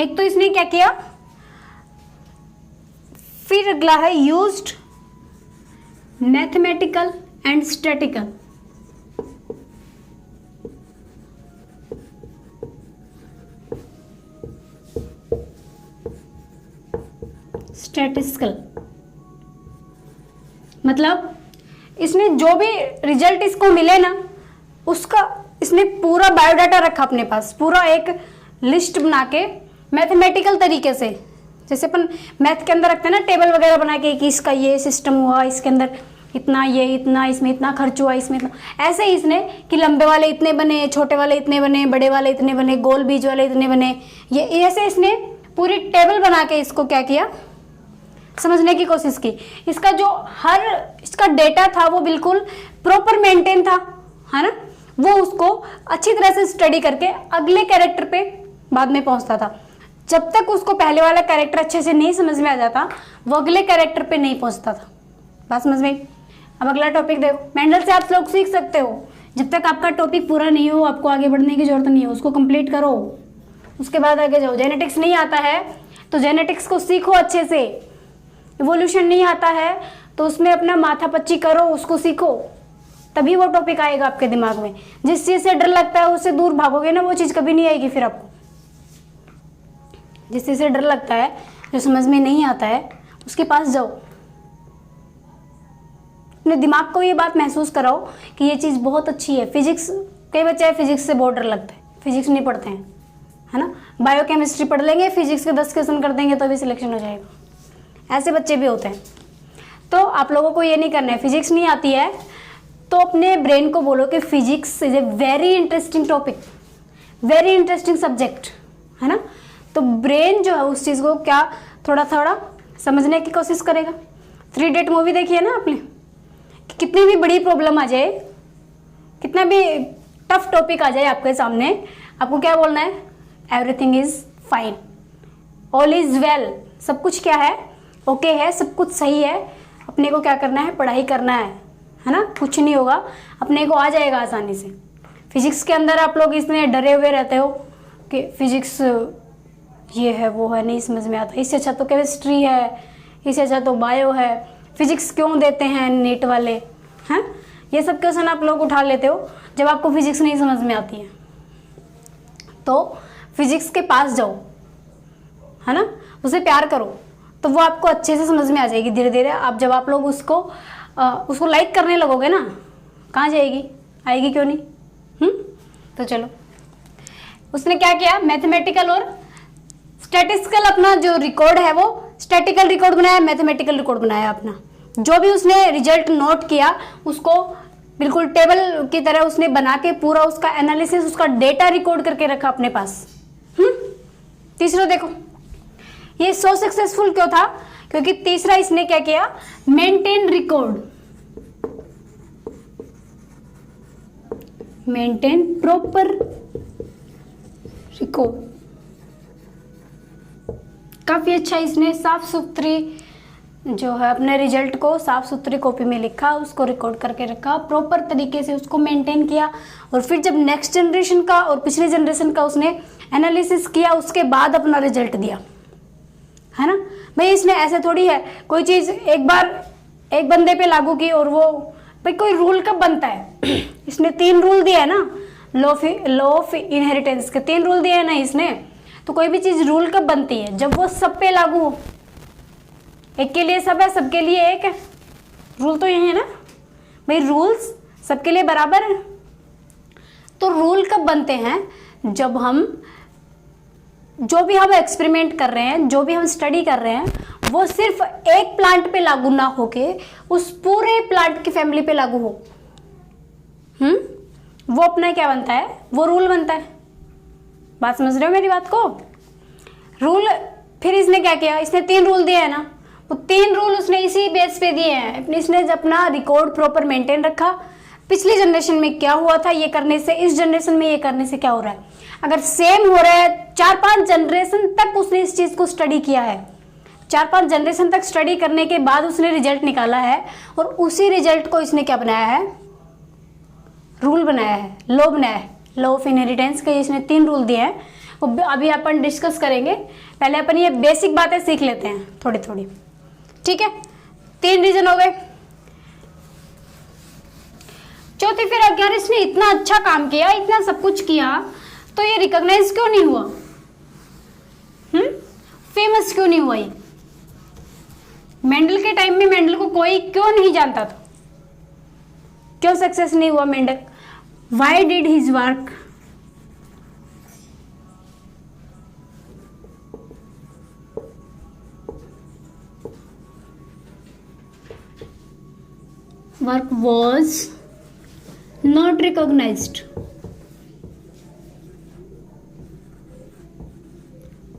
एक तो इसने क्या किया, फिर अगला है used mathematical and statistical. Statistical मतलब इसने जो भी रिजल्ट इसको मिले ना, उसका इसने पूरा बायोडाटा रखा अपने पास, पूरा एक लिस्ट बना के मैथमेटिकल तरीके से, जैसे अपन मैथ के अंदर रखते हैं ना टेबल वगैरह बना के कि इसका ये सिस्टम हुआ, इसके अंदर इतना, ये इतना, इसमें इतना खर्च हुआ, इसमें इतना, ऐसे ही इसने कि लंबे वाले इतने बने, छोटे वाले इतने बने, बड़े वाले इतने बने, गोल बीज वाले इतने बने, ये ऐसे इसने पूरी टेबल बना के इसको क्या किया, समझने की कोशिश की। इसका जो हर इसका डेटा था वो बिल्कुल प्रॉपर मेंटेन था, है ना, वो उसको अच्छी तरह से स्टडी करके अगले कैरेक्टर पे बाद में पहुंचता था। जब तक उसको पहले वाला कैरेक्टर अच्छे से नहीं समझ में आ जाता, वो अगले कैरेक्टर पे नहीं पहुंचता था। बात समझ में आई? अब अगला टॉपिक देखो, मेंडल से आप लोग सीख सकते हो। जब तक आपका टॉपिक पूरा नहीं हो आपको आगे बढ़ने की जरूरत नहीं है, उसको कंप्लीट करो, उसके बाद आगे जाओ। जेनेटिक्स नहीं आता है तो जेनेटिक्स को सीखो अच्छे से। इवोल्यूशन नहीं आता है तो उसमें अपना माथा पच्ची करो, उसको सीखो, तभी वो टॉपिक आएगा आपके दिमाग में। जिस चीज़ से डर लगता है उससे दूर भागोगे ना, वो चीज़ कभी नहीं आएगी फिर आपको। जिस चीज़ से डर लगता है, जो समझ में नहीं आता है, उसके पास जाओ, अपने दिमाग को ये बात महसूस कराओ कि ये चीज़ बहुत अच्छी है। फिजिक्स, कई बच्चे फिजिक्स से बहुत डर लगता है, फिजिक्स नहीं पढ़ते हैं, है ना। बायोकेमिस्ट्री पढ़ लेंगे, फिजिक्स के 10 क्वेश्चन कर देंगे तो भी सिलेक्शन हो जाएगा। ऐसे बच्चे भी होते हैं। तो आप लोगों को ये नहीं करना है। फिजिक्स नहीं आती है तो अपने ब्रेन को बोलो कि physics is a very interesting topic, very interesting subject, है ना। तो ब्रेन जो है उस चीज़ को क्या थोड़ा थोड़ा समझने की कोशिश करेगा। 3 इडियट मूवी देखी है ना आपने, कि कितनी भी बड़ी प्रॉब्लम आ जाए, कितना भी टफ टॉपिक आ जाए आपके सामने, आपको क्या बोलना है? Everything is fine, all is well. सब कुछ क्या है? ओके है, सब कुछ सही है। अपने को क्या करना है? पढ़ाई करना है ना। कुछ नहीं होगा, अपने को आ जाएगा आसानी से। फिजिक्स के अंदर आप लोग इतने डरे हुए रहते हो कि फिजिक्स ये है वो है, नहीं समझ में आता। इससे अच्छा तो केमिस्ट्री है, इससे अच्छा तो बायो है। फिजिक्स क्यों देते हैं नीट वाले, हैं? ये सब क्वेश्चन आप लोग उठा लेते हो जब आपको फिजिक्स नहीं समझ में आती है। तो फिजिक्स के पास जाओ, है ना, उसे प्यार करो तो वो आपको अच्छे से समझ में आ जाएगी धीरे धीरे। आप जब आप लोग उसको लाइक करने लगोगे ना, कहाँ जाएगी? आएगी क्यों नहीं? तो चलो, उसने क्या किया? मैथमेटिकल और स्टैटिस्टिकल अपना जो रिकॉर्ड है वो स्टैटिकल रिकॉर्ड बनाया, मैथमेटिकल रिकॉर्ड बनाया अपना। जो भी उसने रिजल्ट नोट किया उसको बिल्कुल टेबल की तरह उसने बना के पूरा उसका एनालिसिस, उसका डेटा रिकॉर्ड करके रखा अपने पास। तीसरा देखो, ये सो सक्सेसफुल क्यों था? क्योंकि तीसरा इसने क्या किया? Maintain record, maintain proper record. काफी अच्छा इसने साफ सुथरी जो है अपने रिजल्ट को साफ सुथरी कॉपी में लिखा, उसको रिकॉर्ड करके रखा, प्रॉपर तरीके से उसको मेंटेन किया। और फिर जब नेक्स्ट जनरेशन का और पिछले जनरेशन का उसने एनालिसिस किया, उसके बाद अपना रिजल्ट दिया, है ना। भाई इसने ऐसे थोड़ी है कोई चीज़ एक बार एक बंदे पे लागू की और वो, भाई कोई रूल कब बनता है? इसने 3 रूल दिया है ना, लॉ ऑफ इनहेरिटेंस के 3 रूल दिए हैं ना इसने। तो कोई भी चीज़ रूल कब बनती है? जब वो सब पे लागू हो। एक के लिए सब है, सबके लिए एक है। रूल तो यही है ना भाई, रूल्स सबके लिए बराबर है। तो रूल कब बनते हैं? जब हम जो भी हम एक्सपेरिमेंट कर रहे हैं, जो भी हम स्टडी कर रहे हैं, वो सिर्फ एक प्लांट पे लागू ना होके उस पूरे प्लांट की फैमिली पे लागू हो। वो अपना क्या बनता है? वो रूल बनता है। बात समझ रहे हो मेरी बात को? रूल, फिर इसने क्या किया? इसने 3 रूल दिए है ना, वो 3 रूल उसने इसी बेस पे दिए हैं। इसने अपना रिकॉर्ड प्रॉपर मेंटेन रखा, पिछली जनरेशन में क्या हुआ था ये करने से, इस जनरेशन में ये करने से क्या हो रहा है। अगर सेम हो रहा है, 4-5 जनरेशन तक उसने इस चीज को स्टडी किया है, 4-5 जनरेशन तक स्टडी करने के बाद उसने रिजल्ट निकाला है, और उसी रिजल्ट को इसने क्या बनाया है? रूल बनाया है, लॉ बनाया है, लॉ ऑफ इनहेरिटेंस के इसने 3 रूल दिए हैं। वो अभी अपन डिस्कस करेंगे, पहले अपन ये बेसिक बातें सीख लेते हैं थोड़ी थोड़ी, ठीक है। 3 रीजन हो गए। चौथी, फिर अगर इसने इतना अच्छा काम किया, इतना सब कुछ किया, तो ये रिकॉग्नाइज क्यों नहीं हुआ? फेमस क्यों नहीं हुआ ये? मेंडल के टाइम में मेंडल को कोई क्यों नहीं जानता था? क्यों सक्सेस नहीं हुआ Mendel? Why did his work was not recognized?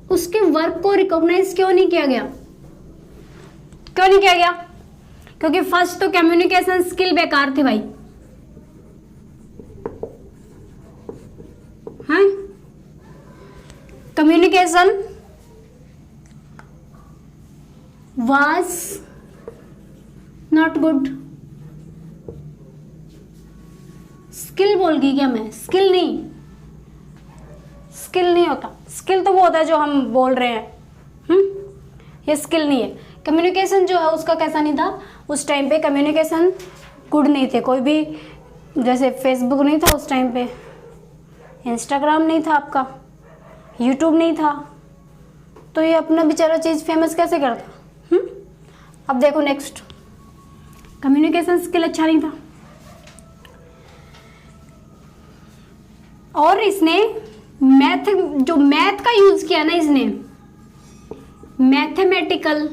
उसके वर्क को रिकॉग्नाइज क्यों नहीं किया गया? क्यों नहीं किया गया? क्योंकि फर्स्ट तो कम्युनिकेशन स्किल बेकार थी भाई। हाँ, communication was not good. Skill बोल गई क्या मैं? स्किल नहीं, स्किल नहीं होता। स्किल तो वो होता है जो हम बोल रहे हैं, ये स्किल नहीं है। कम्युनिकेशन जो है उसका कैसा नहीं था उस टाइम पे? कम्युनिकेशन गुड नहीं थे। कोई भी, जैसे फेसबुक नहीं था उस टाइम पे, इंस्टाग्राम नहीं था आपका, यूट्यूब नहीं था, तो ये अपना बेचारा चीज़ फेमस कैसे करता? अब देखो नेक्स्ट, कम्युनिकेशन स्किल अच्छा नहीं था। और इसने मैथ का यूज किया ना, इसने mathematical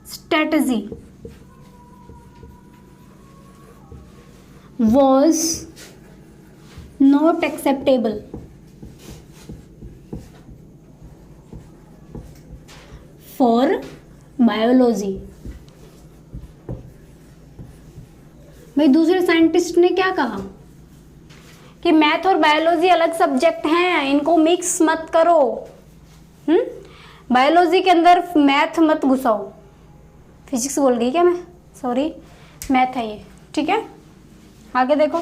strategy was not acceptable for biology। भाई दूसरे साइंटिस्ट ने क्या कहा कि मैथ और बायोलॉजी अलग सब्जेक्ट हैं, इनको मिक्स मत करो। बायोलॉजी के अंदर मैथ मत घुसाओ। फिजिक्स बोल गई क्या मैं? सॉरी, मैथ है ये, ठीक है। आगे देखो,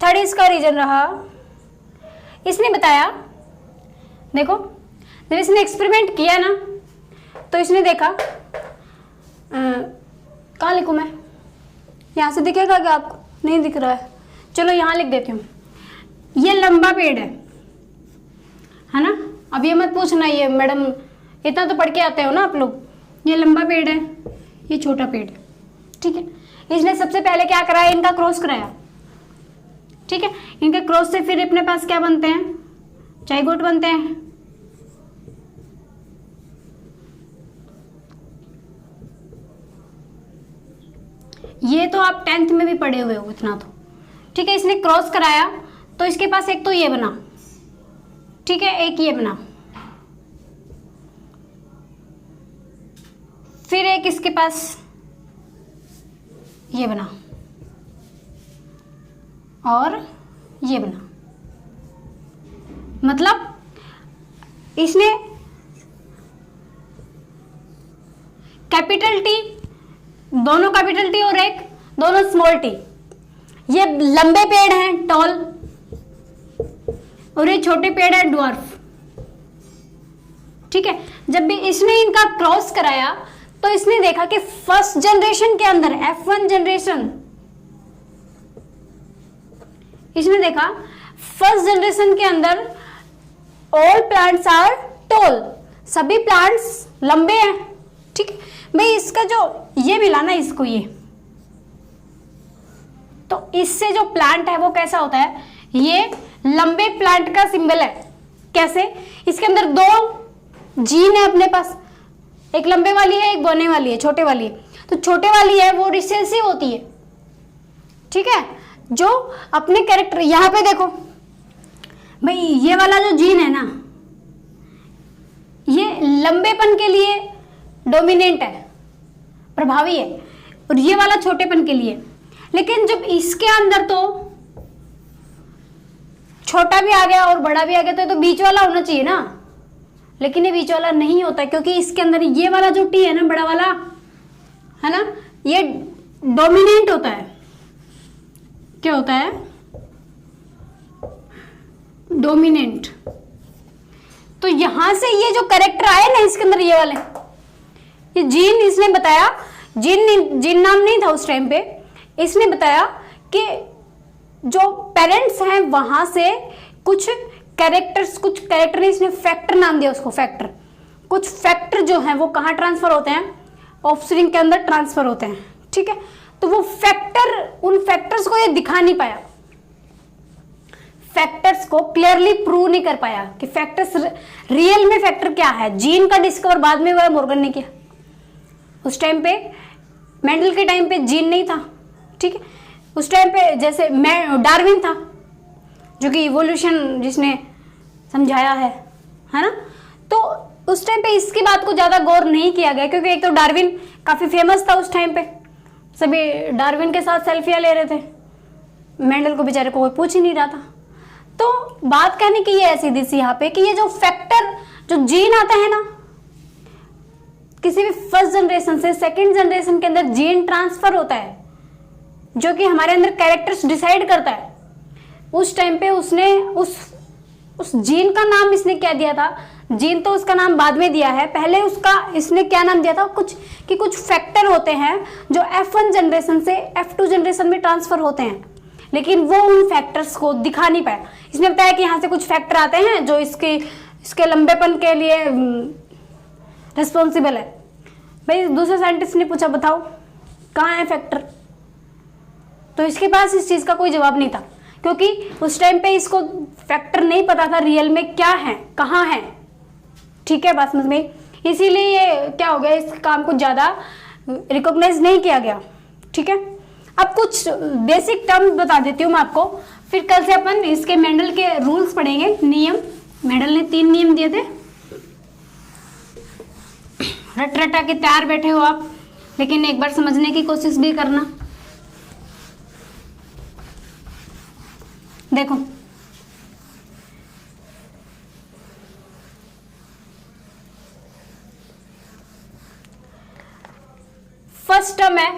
थर्ड इसका रीजन रहा, इसने बताया, देखो जब इसने एक्सपेरिमेंट किया ना तो इसने देखा, कहाँ लिखूं मैं? यहाँ से दिखेगा क्या आपको? नहीं दिख रहा है, चलो यहाँ लिख देती हूँ। ये लंबा पेड़ है ना। अब ये मत पूछना ये मैडम इतना तो पढ़ के आते हो ना आप लोग। ये लंबा पेड़ है, ये छोटा पेड़ है, ठीक है। इसने सबसे पहले क्या कराया? इनका क्रॉस कराया, ठीक है। इनके क्रॉस से फिर अपने पास क्या बनते हैं? जाइगोट बनते हैं। ये तो आप 10th में भी पढ़े हुए हो इतना तो, ठीक है। इसने क्रॉस कराया तो इसके पास एक तो ये बना, ठीक है, एक ये बना, फिर एक इसके पास ये बना और ये बना। मतलब इसने कैपिटल टी, दोनों कैपिटल टी और एक दोनों स्मॉल टी। ये लंबे पेड़ हैं टॉल, और ये छोटे पेड़ हैं ड्वार्फ, ठीक है। जब भी इसने इनका क्रॉस कराया तो इसने देखा कि फर्स्ट जनरेशन के अंदर F1 जनरेशन, इसने देखा फर्स्ट जनरेशन के अंदर ऑल प्लांट्स आर टॉल, सभी प्लांट्स लंबे हैं, ठीक है। भाई इसका जो ये मिला ना इसको, ये तो इससे जो प्लांट है वो कैसा होता है? ये लंबे प्लांट का सिंबल है। कैसे? इसके अंदर दो जीन है अपने पास, एक लंबे वाली है, एक बोने वाली है, छोटे वाली है। तो छोटे वाली है वो रिसेसिव होती है, ठीक है, जो अपने कैरेक्टर, यहां पे देखो भाई ये वाला जो जीन है ना, ये लंबेपन के लिए डोमिनेंट है, प्रभावी है, और ये वाला छोटेपन के लिए। लेकिन जब इसके अंदर तो छोटा भी आ गया और बड़ा भी आ गया तो बीच वाला होना चाहिए ना, लेकिन ये बीच वाला नहीं होता, क्योंकि इसके अंदर ये वाला जो टी है ना, बड़ा वाला है ना, ये डोमिनेंट होता है। क्या होता है? डोमिनेंट। तो यहां से ये जो कैरेक्टर आए ना इसके अंदर, ये वाले, ये जीन इसने बताया, जीन नाम नहीं था उस टाइम पे, इसने बताया कि जो पेरेंट्स हैं वहां से कुछ कैरेक्टर ने, इसने फैक्टर नाम दिया उसको, फैक्टर। कुछ फैक्टर जो हैं वो कहाँ ट्रांसफर होते हैं? ऑफस्प्रिंग के अंदर ट्रांसफर होते हैं, ठीक है। तो वो फैक्टर, उन फैक्टर्स को ये दिखा नहीं पाया, फैक्टर्स को क्लियरली प्रूव नहीं कर पाया कि फैक्टर्स रियल में फैक्टर क्या है। जीन का डिस्कवर बाद में हुआ, मॉर्गन ने किया। उस टाइम पे, मेंडल के टाइम पे जीन नहीं था, ठीक है। उस टाइम पे जैसे डार्विन था, जो कि इवोल्यूशन जिसने समझाया है ना। तो उस टाइम पे इसकी बात को ज्यादा गौर नहीं किया गया, क्योंकि एक तो डार्विन काफी फेमस था उस टाइम पे, सभी डार्विन के साथ सेल्फियां ले रहे थे, मेंडल को बेचारे को कोई पूछ ही नहीं रहा था। तो बात कहने की ये है सीधी सी यहाँ पे कि ये जो फैक्टर, जो जीन आता है ना, किसी भी फर्स्ट जनरेशन से सेकंड जनरेशन के अंदर जीन ट्रांसफर होता है जो कि हमारे अंदर कैरेक्टर्स डिसाइड करता है, उस टाइम पे उसने उस जीन का नाम इसने क्या दिया था? जीन तो उसका नाम बाद में दिया है, पहले उसका इसने क्या नाम दिया था? कुछ फैक्टर होते हैं जो F1 जनरेशन से F2 जनरेशन में ट्रांसफर होते हैं, लेकिन वो उन फैक्टर्स को दिखा नहीं पाया। इसने बताया कि यहाँ से कुछ फैक्टर आते हैं जो इसके लंबेपन के लिए रिस्पॉन्सिबल है। भाई दूसरे साइंटिस्ट ने पूछा बताओ कहाँ है फैक्टर, तो इसके पास इस चीज का कोई जवाब नहीं था, क्योंकि उस टाइम पे इसको फैक्टर नहीं पता था रियल में क्या है, कहाँ है। ठीक है, बात समझ में? इसीलिए ये क्या हो गया, इस काम को ज्यादा रिकॉग्नाइज नहीं किया गया। ठीक है, अब कुछ बेसिक टर्म बता देती हूँ मैं आपको, फिर कल से अपन इसके मेंडल के रूल्स पढ़ेंगे, नियम। मेंडल ने 3 नियम दिए थे, रट रटा के तैयार बैठे हो आप, लेकिन एक बार समझने की कोशिश भी करना। देखो, फर्स्ट टर्म है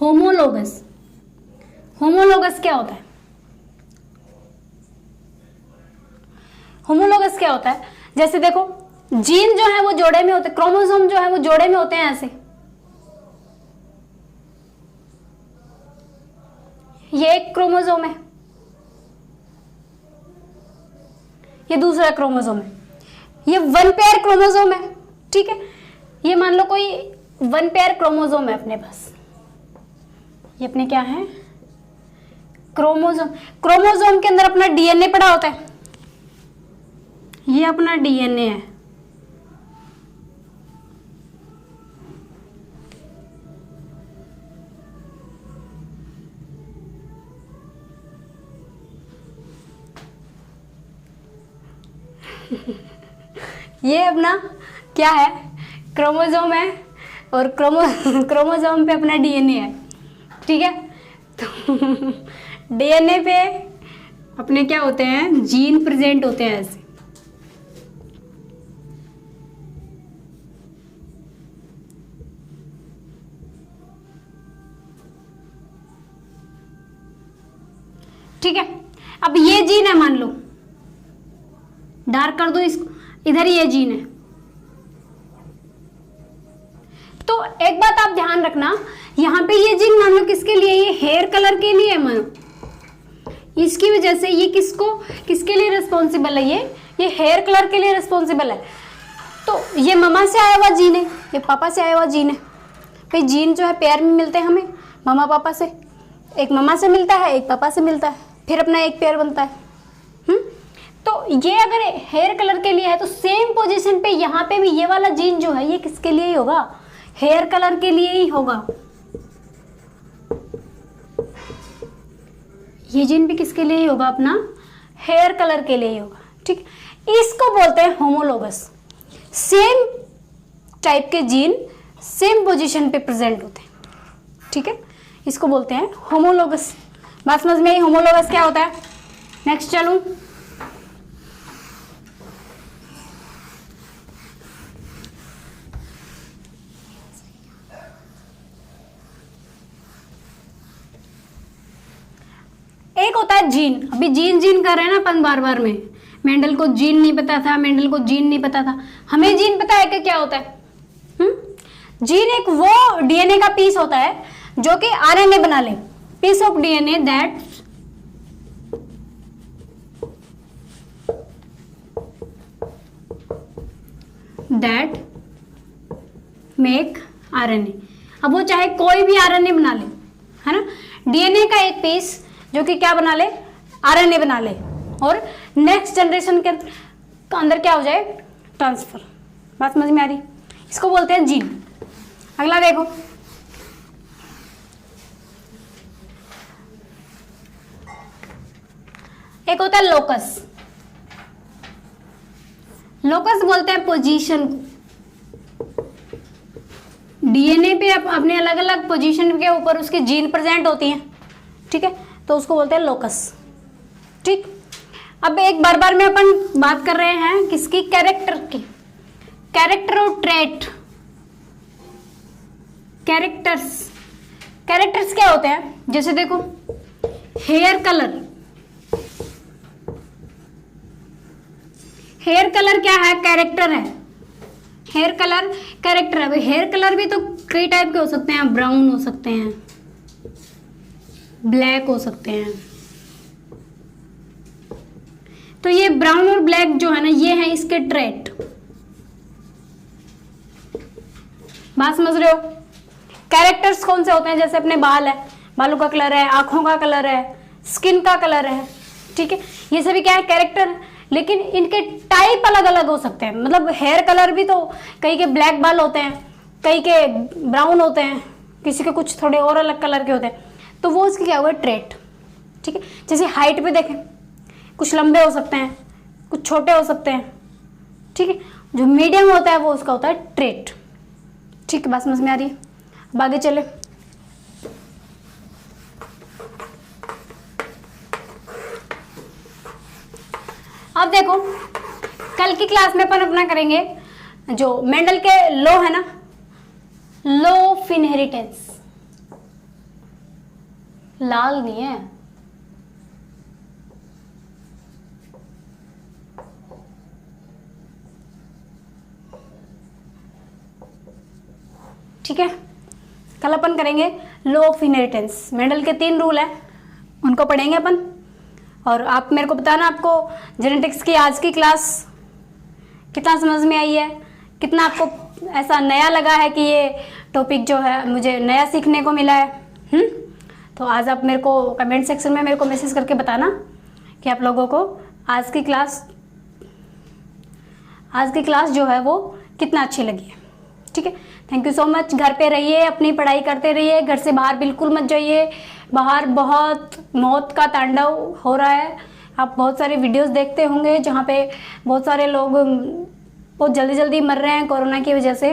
होमोलोगस। होमोलोगस क्या होता है? होमोलोगस क्या होता है? जैसे देखो, जीन जो है वो जोड़े में होते, क्रोमोसोम जो है वो जोड़े में होते हैं ऐसे। ये एक क्रोमोसोम है, ये दूसरा क्रोमोसोम है, ये 1 पेयर क्रोमोसोम है। ठीक है, ये मान लो कोई 1 पेयर क्रोमोसोम है अपने पास, ये अपने क्या है? क्रोमोसोम। क्रोमोसोम के अंदर अपना डीएनए पड़ा होता है, ये अपना डीएनए है। ये अपना क्या है? क्रोमोसोम है, और क्रोमोसोम पे अपना डीएनए है। ठीक है, तो डीएनए पे अपने क्या होते हैं? जीन प्रेजेंट होते हैं ऐसे। ठीक है, अब ये जीन है, मान लो डार्क कर दो इसको, इधर ये जीन है। तो एक बात आप ध्यान रखना, यहां पे ये जीन मान लो किसके लिए? ये हेयर कलर के लिए मानो, इसकी वजह से ये किसके लिए रिस्पॉन्सिबल है? ये हेयर कलर के लिए रिस्पॉन्सिबल है। तो ये मम्मा से आया हुआ जीन है, ये पापा से आया हुआ जीन है। भाई जीन जो है पेयर में मिलते हैं हमें मम्मा पापा से, एक मम्मा से मिलता है, एक पापा से मिलता है, फिर अपना एक पेयर बनता है। तो ये अगर हेयर कलर के लिए है तो सेम पोजीशन पे यहाँ पे भी ये वाला जीन जो है ये किसके लिए ही होगा? हेयर कलर के लिए ही होगा। ये जीन भी किसके लिए ही होगा? अपना हेयर कलर के लिए ही होगा। ठीक, इसको बोलते हैं होमोलोगस। सेम टाइप के जीन सेम पोजीशन पे प्रेजेंट होते हैं। ठीक है, इसको बोलते हैं होमोलोगस। बात समझ में आई? होमोलोगस क्या होता है? नेक्स्ट चलूं, एक होता है जीन। अभी जीन कर रहे हैं ना अपन बार बार में। मेंडल को जीन नहीं पता था, मेंडल को जीन नहीं पता था, हमें जीन पता है कि क्या होता है? जीन एक वो डीएनए का पीस होता है जो कि आरएनए बना ले, piece of DNA that make RNA. अब वो चाहे कोई भी आरएनए बना ले, है ना, डीएनए का एक पीस जो कि क्या बना ले? आरएनए बना ले, और नेक्स्ट जनरेशन के अंदर क्या हो जाए? ट्रांसफर। बात समझ में आ रही? इसको बोलते हैं जीन। अगला देखो, एक होता है लोकस। लोकस बोलते हैं पोजीशन को। डीएनए पे अपने अलग अलग पोजीशन के ऊपर उसकी जीन प्रेजेंट होती हैं। ठीक है, तो उसको बोलते हैं लोकस। ठीक, अब एक बार बार में अपन बात कर रहे हैं किसकी, कैरेक्टर की। कैरेक्टर और ट्रेट, कैरेक्टर्स क्या होते हैं, जैसे देखो हेयर कलर, हेयर कलर क्या है, कैरेक्टर है। हेयर कलर कैरेक्टर है। हेयर कलर भी तो कई टाइप के हो सकते हैं, ब्राउन हो सकते हैं, ब्लैक हो सकते हैं। तो ये ब्राउन और ब्लैक जो है ना, ये है इसके ट्रेट। बात समझ रहे हो। कैरेक्टर्स कौन से होते हैं, जैसे अपने बाल है, बालों का कलर है, आंखों का कलर है, स्किन का कलर है। ठीक है, ये सभी क्या है, कैरेक्टर है। लेकिन इनके टाइप अलग अलग हो सकते हैं। मतलब हेयर कलर भी तो कई के ब्लैक बाल होते हैं, कई के ब्राउन होते हैं, किसी के कुछ थोड़े और अलग कलर के होते हैं। तो वो उसकी क्या हुआ, ट्रेट। ठीक है, जैसे हाइट पे देखें, कुछ लंबे हो सकते हैं, कुछ छोटे हो सकते हैं। ठीक है, जो मीडियम होता है वो उसका होता है ट्रेट। ठीक है, बात समझ में आ रही है। अब आगे चले। अब देखो, कल की क्लास में अपन अपना करेंगे जो मेंडल के लॉ है ना, लॉ ऑफ इनहेरिटेंस। लाल नहीं है, ठीक है। कल अपन करेंगे लॉ ऑफ इनहेरिटेंस। मेंडल के 3 रूल हैं, उनको पढ़ेंगे अपन। और आप मेरे को बताना आपको जेनेटिक्स की आज की क्लास कितना समझ में आई है, कितना आपको ऐसा नया लगा है कि ये टॉपिक जो है मुझे नया सीखने को मिला है। तो आज आप मेरे को कमेंट सेक्शन में मेरे को मैसेज करके बताना कि आप लोगों को आज की क्लास जो है वो कितना अच्छी लगी है। ठीक है, थैंक यू सो मच। घर पे रहिए, अपनी पढ़ाई करते रहिए, घर से बाहर बिल्कुल मत जाइए। बाहर बहुत मौत का तांडव हो रहा है। आप बहुत सारे वीडियोस देखते होंगे जहाँ पे बहुत सारे लोग बहुत जल्दी जल्दी मर रहे हैं कोरोना की वजह से।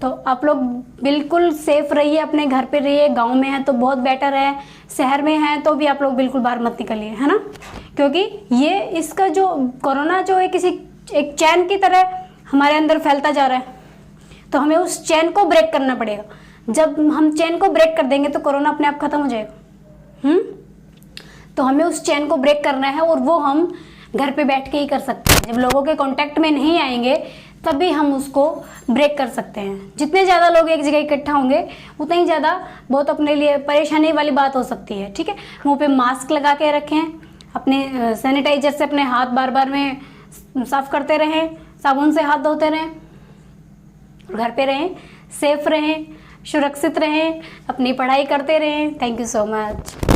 तो आप लोग बिल्कुल सेफ रहिए, अपने घर पे रहिए। गांव में है तो बहुत बेटर है, शहर में है तो भी आप लोग बिल्कुल बाहर मत निकलिए, है ना। क्योंकि ये इसका जो कोरोना जो है किसी एक चैन की तरह हमारे अंदर फैलता जा रहा है। तो हमें उस चैन को ब्रेक करना पड़ेगा। जब हम चैन को ब्रेक कर देंगे तो कोरोना अपने आप खत्म हो जाएगा। तो हमें उस चैन को ब्रेक करना है, और वो हम घर पे बैठ के ही कर सकते हैं। जब लोगों के कांटेक्ट में नहीं आएंगे तभी हम उसको ब्रेक कर सकते हैं। जितने ज़्यादा लोग एक जगह इकट्ठा होंगे उतना ही ज़्यादा बहुत अपने लिए परेशानी वाली बात हो सकती है। ठीक है, मुंह पे मास्क लगा के रखें, अपने सैनिटाइजर से अपने हाथ बार बार में साफ करते रहें, साबुन से हाथ धोते रहें, घर पे रहें, सेफ रहें, सुरक्षित रहें, अपनी पढ़ाई करते रहें। Thank you so much.